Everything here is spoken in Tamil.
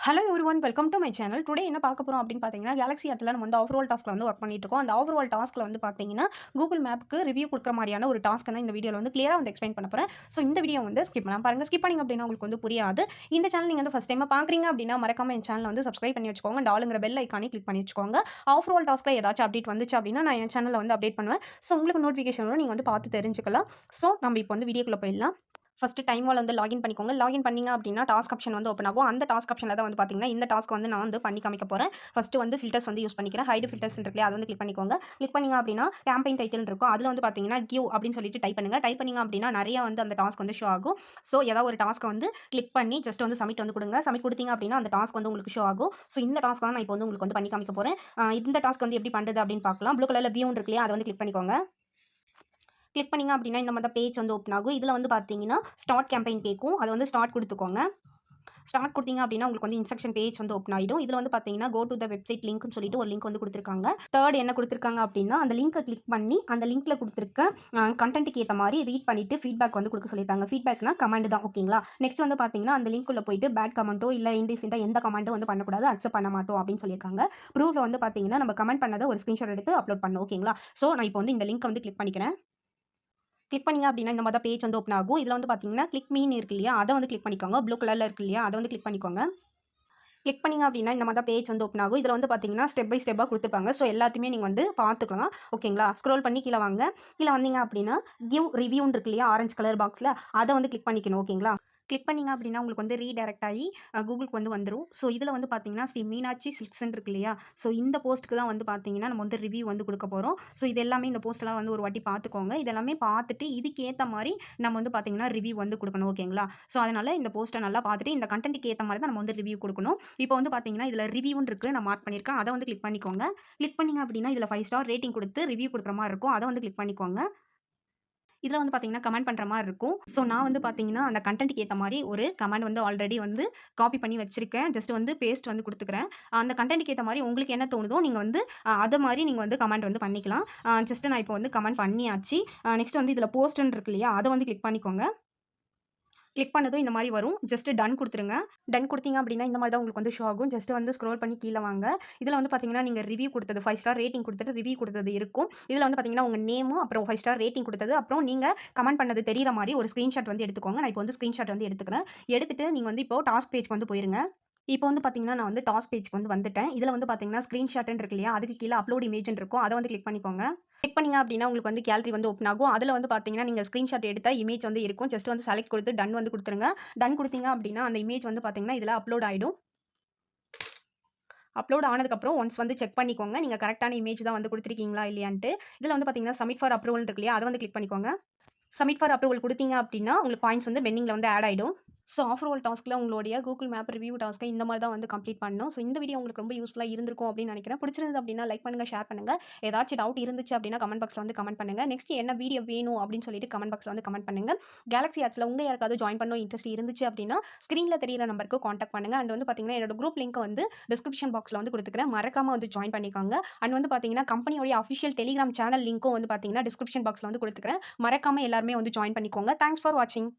Hello everyone welcome to my channel. Today என்ன பார்க்க போறோம் அப்படின்னு பார்த்தீங்கன்னா, கேலக்ஸி ஆப்ல நம்ம வந்து ஓவரால் டாஸ்க்ல வந்து ஒர்க் பண்ணிட்டு இருக்கோம். அந்த ஓவரால் டாஸ்க்ல வந்து பார்த்தீங்கன்னா, கூகுள் மேப்க்கு ரிவ்யூ குடுக்குற மாரியான ஒரு டாஸ்க் தான் இந்த வீடியோல வந்து கிளியரா வந்து எக்ஸ்பிளைன் பண்ண போறேன். ஸோ இந்த வீடியோ வந்து ஸ்கிப் பண்ணாம பாருங்க. ஸ்கிப் பண்ணீங்க அப்படின்னா உங்களுக்கு வந்து புரியாது. இந்த சேனல் நீங்க வந்து ஃபர்ஸ்ட் டைமா பார்க்குறீங்க அப்படின்னா, மறக்காம என் சேனல வந்து சப்ஸ்கிரைப் பண்ணி வச்சுக்கோங்க. அந்த ஆளுங்கிற பெல் ஐகானையும் கிளிக் பண்ணி வச்சுக்கோங்க. ஓவரால் டாஸ்க்ல ஏதாச்சும் அப்டேட் வந்துச்சு அப்படின்னா, நான் என் சேனல்ல வந்து அப்டேட் பண்ணுவேன். ஸோ உங்களுக்கு நோட்டிஃபிகேஷன் வரும். நீங்க வந்து பார்த்து தெரிஞ்சுக்கலாம். ஸோ நம்ம இப்போ வந்து வீடியோக்குள்ள போயிடலாம். ஃபர்ஸ்ட் டைம் வால் வந்து லாகின் பண்ணிக்கோங்க. லாகின் பண்ணீங்க அப்படின்னா டாஸ்க் ஆப்ஷன் வந்து ஓப்பன் ஆகும். அந்த டாஸ்க் ஆப்ஷன்ல தான் வந்து பார்த்தீங்கன்னா, இந்த டாஸ்க் வந்து நான் வந்து பண்ணி காமிக்க போறேன். ஃபர்ஸ்ட் வந்து ஃபில்டர்ஸ் வந்து யூஸ் பண்ணிக்கிறேன். ஹைட் ஃபில்டர்ஸ் இருக்கு இல்லையா? அது வந்து கிளிக் பண்ணிக்கோங்க. கிளிக் பண்ணீங்க அப்படின்னா கேம்பெயின் டைட்டில் இருக்கும். அதுல வந்து பார்த்தீங்கன்னா, கிவ் அப்படின்னு சொல்லிட்டு டைப் பண்ணுங்க. டைப் பண்ணீங்க அப்படின்னா நெறைய வந்து அந்த டாஸ்க் வந்து ஷோ ஆகும். ஸோ ஏதாவது ஒரு டாஸ்க்க வந்து கிளிக் பண்ணி ஜஸ்ட் வந்து சப்மிட் வந்து குடுங்க. சப்மிட் குடுத்தீங்க அப்படின்னா அந்த டாஸ்க் வந்து உங்களுக்கு ஷோ ஆகும். ஸோ இந்த டாஸ்க் தான் நான் இப்போ வந்து உங்களுக்கு வந்து பண்ணி காமிக்க போறேன். இந்த டாஸ்க் வந்து எப்படி பண்றது அப்படின்னு பார்க்கலாம். ப்ளூ கலர்ல வியூன்னு இருக்கு இல்லையா? அத வந்து கிளிக் பண்ணிக்கோங்க. கிளிக் பண்ணீங்க அப்படின்னா இந்த மாதிரி பேஜ் வந்து ஓப்பன் ஆகும். இதுல வந்து பார்த்தீங்கன்னா, ஸ்டார்ட் கேம்பெயின் கேட்கும். அத வந்து ஸ்டார்ட் குடுத்துக்கோங்க. ஸ்டார்ட் குடுத்தீங்க அப்படின்னா, உங்களுக்கு வந்து இன்ஸ்ட்ரக்ஷன் பேஜ் வந்து ஓப்பன் ஆயிடும். இதுல வந்து பார்த்தீங்கன்னா, கோ டூ த வெப்சைட் லிங்க்னு சொல்லிட்டு ஒரு லிங்க் வந்து குடுத்துருக்காங்க. 3 என்ன குடுத்துருக்காங்க அப்படின்னா, அந்த லிங்க்க கிளிக் பண்ணி, அந்த லிங்க்ல குடுத்துருக்க கன்டென்ட்க்கு ஏத்த மாரி ரீட் பண்ணிட்டு ஃபீட்பேக் வந்து குடுக்க சொல்லியிருக்காங்க. ஃபீட்பேக்னா கமெண்ட் தான் ஓகேங்களா? நெக்ஸ்ட் வந்து பார்த்தீங்கன்னா, அந்த லிங்க்குள்ள போயிட்டு பேட் கமெண்ட்டோ இல்ல இன்டீசென்ட்டா எந்த கமெண்ட்டும் வந்து பண்ணக்கூடாது. அக்செப்ட் பண்ண மாட்டோம் அப்படின்னு சொல்லியிருக்காங்க. ப்ரூஃப்ல வந்து பார்த்தீங்கன்னா, நம்ம கமெண்ட் பண்ணத ஒரு ஸ்கிரீன்ஷாட் எடுத்து அப்லோட் பண்ணணும் ஓகேங்களா? ஸோ நான் இப்போ வந்து இந்த லிங்க்க வந்து கிளிக் பண்ணிக்கிறேன். கிளிக் பண்ணீங்க அப்படின்னா, இந்த மாரி தான் பேஜ் வந்து ஓப்பன் ஆகும். இதுல வந்து பார்த்தீங்கன்னா, கிளிக் மீன்னு இருக்கு இல்லையா? அத வந்து கிளிக் பண்ணிக்கோங்க. ப்ளூ கலர்ல இருக்கு இல்லையா? அத வந்து கிளிக் பண்ணிக்கோங்க. கிளிக் பண்ணீங்க அப்படின்னா, இந்த மாரி தான் பேஜ் வந்து ஓப்பன் ஆகும். இதுல வந்து பார்த்தீங்கன்னா, ஸ்டெப் பை ஸ்டெப்பா குடுத்துருப்பாங்க. ஸோ எல்லாத்தையுமே நீங்க வந்து பார்த்துக்கலாம். ஓகேங்களா? ஸ்க்ரோல் பண்ணி கீழ வாங்க. கீழ வந்தீங்க அப்படின்னா, கிவ் ரிவ்யூன்னு இருக்கு இல்லையா? ஆரஞ்சு கலர் பாக்ஸ்ல அத வந்து கிளிக் பண்ணிக்கணும். ஓகேங்களா? கிளிக் பண்ணீங்க அப்படின்னா, உங்களுக்கு வந்து ரீடைரக்ட் ஆயி கூகுள்க்கு வந்து வந்துரும். ஸோ இதுல வந்து பார்த்தீங்கன்னா, ஸ்ரீ மீனாட்சி சில்க்ஸ்ன்னு இருக்கு இல்லையா? ஸோ இந்த போஸ்ட்க்கு தான் வந்து பார்த்தீங்கன்னா, நம்ம வந்து ரிவ்யூ வந்து குடுக்க போறோம். ஸோ இது எல்லாமே இந்த போஸ்ட்லாம் வந்து ஒரு வாட்டி பார்த்துக்கோங்க. இது எல்லாமே பார்த்துட்டு இதுக்கு ஏத்த மாரி நம்ம வந்து பார்த்தீங்கன்னா, ரிவ்யூ வந்து குடுக்கணும். ஓகேங்களா? ஸோ அதனால இந்த போஸ்ட்ட நல்லா பார்த்துட்டு இந்த கன்டென்ட்க்கு ஏத்த மாரி தான் நம்ம வந்து ரிவ்யூ குடுக்கணும். இப்போ வந்து பார்த்தீங்கன்னா, இதுல ரிவ்யூன்னு இருக்கு. நான் மார்க் பண்ணியிருக்கேன். அத வந்து கிளிக் பண்ணிக்கோங்க. கிளிக் பண்ணீங்க அப்படின்னா, இதுல 5 ஸ்டார் ரேட்டிங் குடுத்து ரிவ்யூ குடுக்குற மாரி இருக்கும். அத வந்து கிளிக் பண்ணிக்கோங்க. இதுல வந்து பார்த்தீங்கன்னா, கமெண்ட் பண்ற மாரி இருக்கும். ஸோ நான் வந்து பார்த்தீங்கன்னா, அந்த கன்டென்ட்க்கு ஏத்த மாரி ஒரு கமெண்ட் வந்து ஆல்ரெடி வந்து காப்பி பண்ணி வச்சிருக்கேன். ஜஸ்ட் வந்து பேஸ்ட் வந்து குடுத்துக்கிறேன். அந்த கன்டென்ட்க்கு ஏத்த மாரி உங்களுக்கு என்ன தோணுதோ, நீங்க வந்து அத மாரி நீங்க வந்து கமெண்ட் வந்து பண்ணிக்கலாம். ஜஸ்ட் நான் இப்போ வந்து கமெண்ட் பண்ணியாச்சு. நெக்ஸ்ட் வந்து இதுல போஸ்ட்ன்னு இருக்கு இல்லையா? அத வந்து கிளிக் பண்ணிக்கோங்க. கிளிக் பண்ணதும் இந்த மாரி வரும். ஜஸ்ட் டன் குடுத்துருங்க. டன் குடுத்தீங்க அப்படின்னா, இந்த மாரி தான் உங்களுக்கு வந்து ஷோ ஆகும். ஜஸ்ட் வந்து ஸ்க்ரோல் பண்ணி கீழ வாங்க. இதுல வந்து பார்த்தீங்கன்னா, நீங்க ரிவ்யூ குடுத்தது 5 ஸ்டார் ரேட்டிங் குடுத்துட்டு ரிவ்யூ குடுத்தது இருக்கும். இதுல வந்து பார்த்தீங்கன்னா, உங்க நேமும், அப்புறம் 5 ஸ்டார் ரேட்டிங் குடுத்தது, அப்புறம் நீங்க கமெண்ட் பண்ணது தெரியிற மாரி ஒரு ஸ்கிரீன்ஷாட் வந்து எடுத்துக்கோங்க. நான் இப்போ வந்து ஸ்கிரீன்ஷாட் வந்து எடுத்துக்கிறேன். எடுத்துட்டு நீங்க வந்து இப்போ டாஸ்க் பேஜ்க்கு வந்து போயிருங்க. இப்போ வந்து பார்த்தீங்கன்னா, நான் வந்து டாஸ்க் பேஜ்க்கு வந்து வந்துட்டேன். இதுல வந்து பார்த்தீங்கன்னா, ஸ்கிரீன்ஷாட்ன்னு இருக்கு இல்லையா? அதுக்கு கீழ அப்லோட் இமேஜ்ன்னு இருக்கும். அத வந்து கிளிக் பண்ணிக்கோங்க. கிளிக் பண்ணீங்க அப்படின்னா, உங்களுக்கு வந்து கேலரி வந்து ஓப்பன் ஆகும். அதுல வந்து பார்த்தீங்கன்னா, நீங்க ஸ்கிரீன்ஷாட் எடுத்த இமேஜ் வந்து இருக்கும். ஜஸ்ட் வந்து செலக்ட் குடுத்து டன் வந்து குடுத்துருங்க. டன் குடுத்தீங்க அப்படின்னா, அந்த இமேஜ் வந்து பார்த்தீங்கன்னா, இதுல அப்லோட் ஆயிடும். அப்லோட் ஆனதுக்கப்புறம் ஒன்ஸ் வந்து செக் பண்ணிக்கோங்க. நீங்க கரெக்ட்டான இமேஜ் தான் வந்து குடுத்துருக்கீங்களா இல்லையான்ட்டு. இதுல வந்து பார்த்தீங்கன்னா, சப்மிட் ஃபார் அப்ரூவல் இருக்கு இல்லையா? அத வந்து கிளிக் பண்ணிக்கோங்க. சப்மிட் ஃபார் அப்ரூவல் குடுத்தீங்க அப்படின்னா, உங்களுக்கு பாயிண்ட்ஸ் வந்து பெண்டிங்ல வந்து ஆட் ஆயிடும். ஸோ ஆஃப்டர் ஆல் டாஸ்க்ல உங்களுடைய கூகுள் மேப் ரிவ்யூ டாஸ்க்க இந்த மாரி தான் வந்து கம்ப்ளீட் பண்ணணும். ஸோ இந்த வீடியோ உங்களுக்கு ரொம்ப யூஸ்ஃபுல்லா இருந்திருக்கும் அப்படின்னு நெனைக்கிறேன். பிடிச்சிருந்தது அப்படின்னா லைக் பண்ணுங்க, ஷேர் பண்ணுங்க. ஏதாச்சும் டவுட் இருந்துச்சு அப்படின்னா கமெண்ட் பாக்ஸ்ல வந்து கமெண்ட் பண்ணுங்க. நெக்ஸ்ட் என்ன வீடியோ வேணும் அப்படின்னு சொல்லிட்டு கமெண்ட் பாக்ஸ்ல வந்து கமெண்ட் பண்ணுங்க. கேலக்ஸி ஆப்ஸ்ல உங்க யாருக்காவது ஜாயின் பண்ணணும் இன்ட்ரெஸ்ட் இருந்துச்சு அப்படின்னா, ஸ்க்ரீன்ல தெரியிற நம்பருக்கு கான்டாக்ட் பண்ணுங்க. அண்ட் வந்து பார்த்தீங்கன்னா, என்னோட குரூப் லிங்க் வந்து டிஸ்கிரிப்ஷன் பாக்ஸ்ல வந்து குடுத்துக்கிறேன். மறக்காம வந்து ஜாயின் பண்ணிக்கோங்க. அண்ட் வந்து பார்த்தீங்கன்னா, கம்பெனியோட அஃபிஷியல் டெலிகிராம் சேனல் லிங்க்கும் வந்து பார்த்தீங்கன்னா, டிஸ்கிரிப்ஷன் பாக்ஸ்ல வந்து குடுத்துக்கிறேன். மறக்காம எல்லாருமே வந்து ஜாயின் பண்ணிக்கோங்க. தேங்க்ஸ் ஃபார் வாட்சிங்.